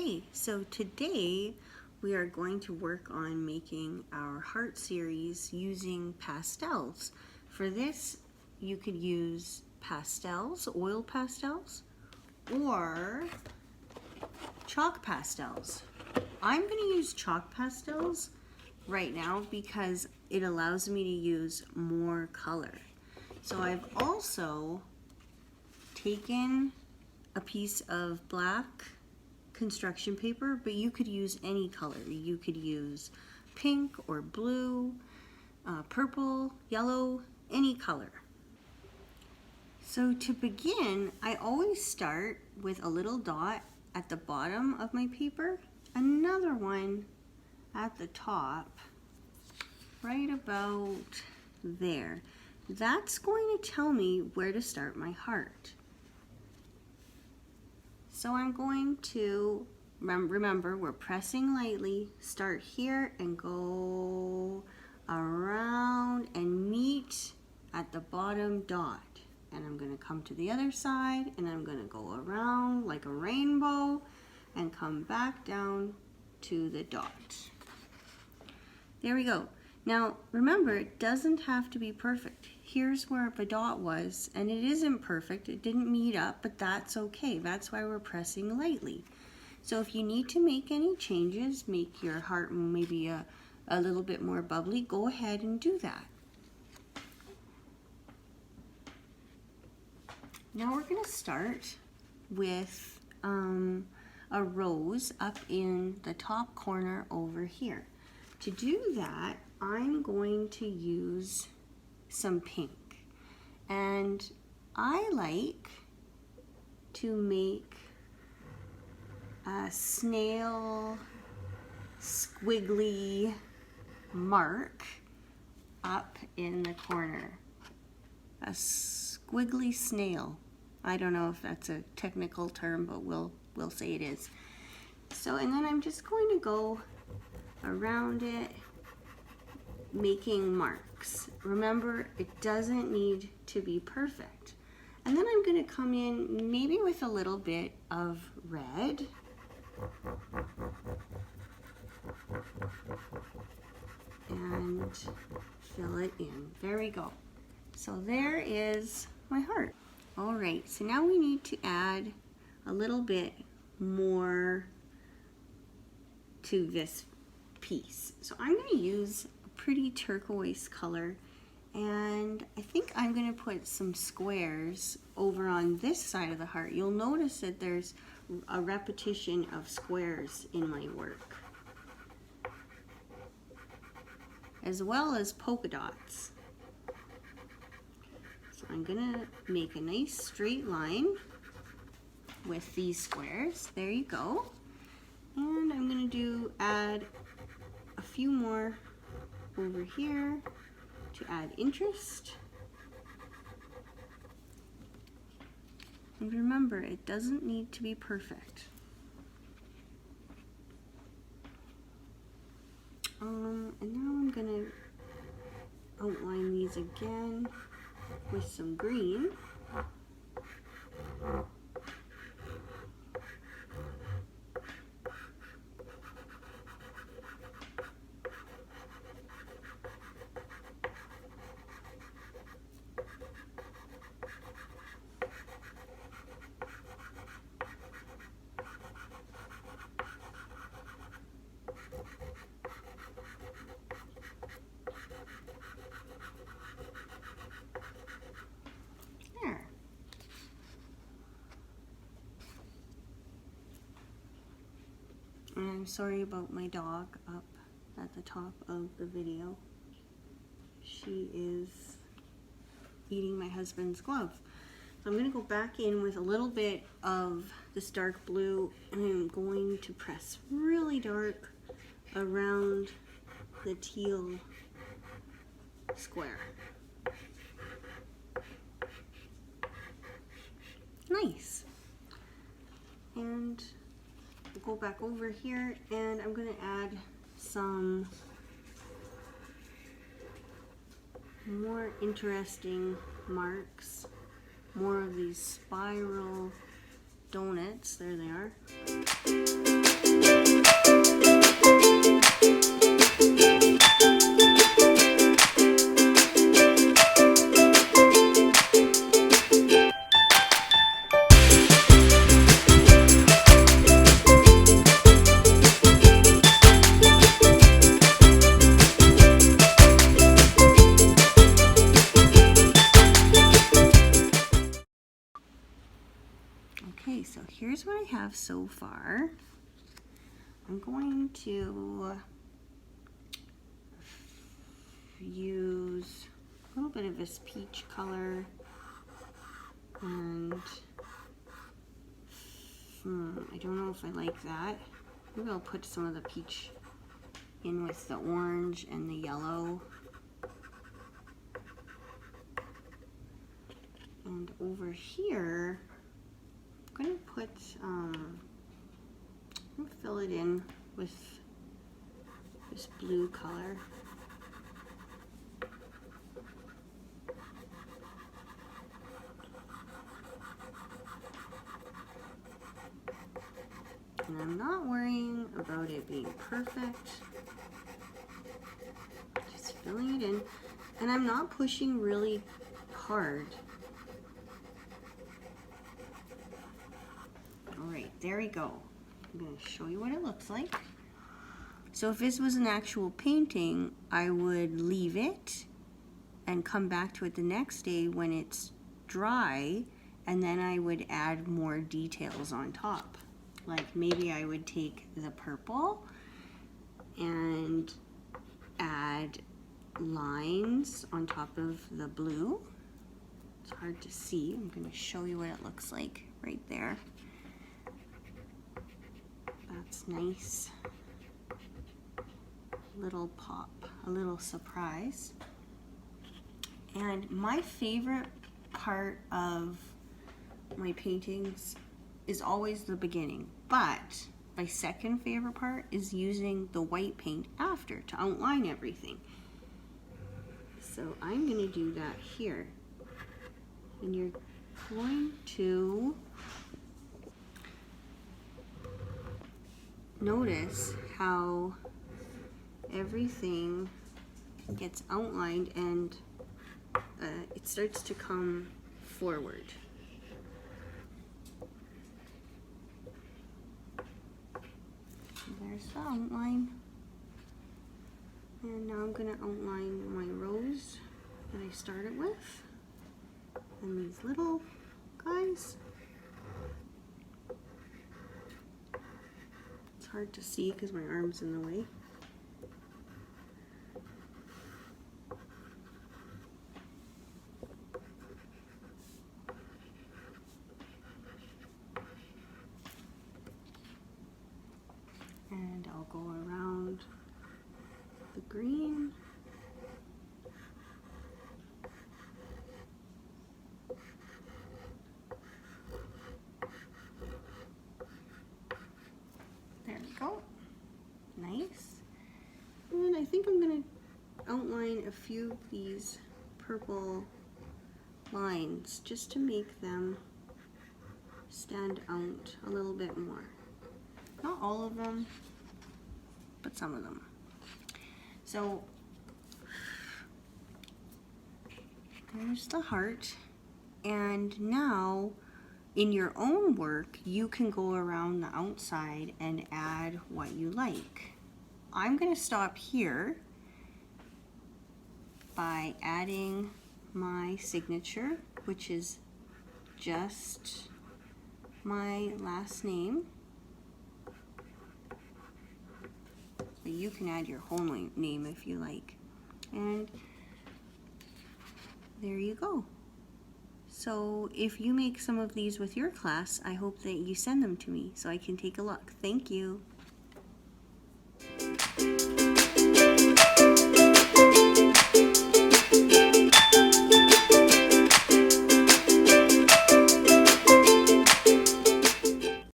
Okay, so today we are going to work on making our heart series using pastels. For this, you could use pastels, oil pastels, or chalk pastels. I'm going to use chalk pastels right now because it allows me to use more color. So I've also taken a piece of black construction paper, but you could use any color. You could use pink or blue, purple, yellow, any color. So to begin, I always start with a little dot at the bottom of my paper, another one at the top, right about there. That's going to tell me where to start my heart. So I'm going to, remember we're pressing lightly, start here and go around and meet at the bottom dot. And I'm going to come to the other side and I'm going to go around like a rainbow and come back down to the dot. There we go. Now remember, it doesn't have to be perfect. Here's where the dot was, and it isn't perfect. It didn't meet up, but that's okay. That's why we're pressing lightly. So if you need to make any changes, make your heart maybe a little bit more bubbly, go ahead and do that. Now we're going to start with a rose up in the top corner over here. To do that, I'm going to use some pink, and I like to make a snail squiggly mark up in the corner. A squiggly snail. I don't know if that's a technical term, but we'll say it is. So, and then I'm just going to go around it, making marks. Remember, it doesn't need to be perfect. And then I'm going to come in maybe with a little bit of red. And fill it in. There we go. So there is my heart. All right, so now we need to add a little bit more to this piece. So I'm going to use a pretty turquoise color, and I think I'm going to put some squares over on this side of the heart. You'll notice that there's a repetition of squares in my work, as well as polka dots. So I'm going to make a nice straight line with these squares. There you go. And I'm going to add a few more over here to add interest. And remember, it doesn't need to be perfect. And now I'm going to outline these again with some green. And I'm sorry about my dog up at the top of the video. She is eating my husband's glove. So I'm going to go back in with a little bit of this dark blue, and I'm going to press really dark around the teal square. Nice. And go back over here, and I'm going to add some more interesting marks, more of these spiral donuts. There they are. Okay, so here's what I have so far. I'm going to use a little bit of this peach color, and I don't know if I like that. Maybe I'll put some of the peach in with the orange and the yellow. And over here, I'm going to put, I'm going to fill it in with this blue color. And I'm not worrying about it being perfect. Just filling it in. And I'm not pushing really hard. Alright, there we go. I'm going to show you what it looks like. So if this was an actual painting, I would leave it and come back to it the next day when it's dry, and then I would add more details on top. Like maybe I would take the purple and add lines on top of the blue. It's hard to see. I'm going to show you what it looks like right there. That's nice. Little pop, a little surprise. And my favorite part of my paintings is always the beginning, but my second favorite part is using the white paint after to outline everything. So I'm going to do that here. And you're going to notice how everything gets outlined and it starts to come forward. There's the outline. And now I'm going to outline my rose that I started with. And these little guys. It's hard to see because my arm's in the way. And I'll go around the green. There we go. Nice. And I think I'm going to outline a few of these purple lines just to make them stand out a little bit more. Not all of them, but some of them. So there's the heart. And now in your own work, you can go around the outside and add what you like. I'm going to stop here by adding my signature, which is just my last name. But you can add your whole name if you like. And there you go. So if you make some of these with your class, I hope that you send them to me so I can take a look. Thank you.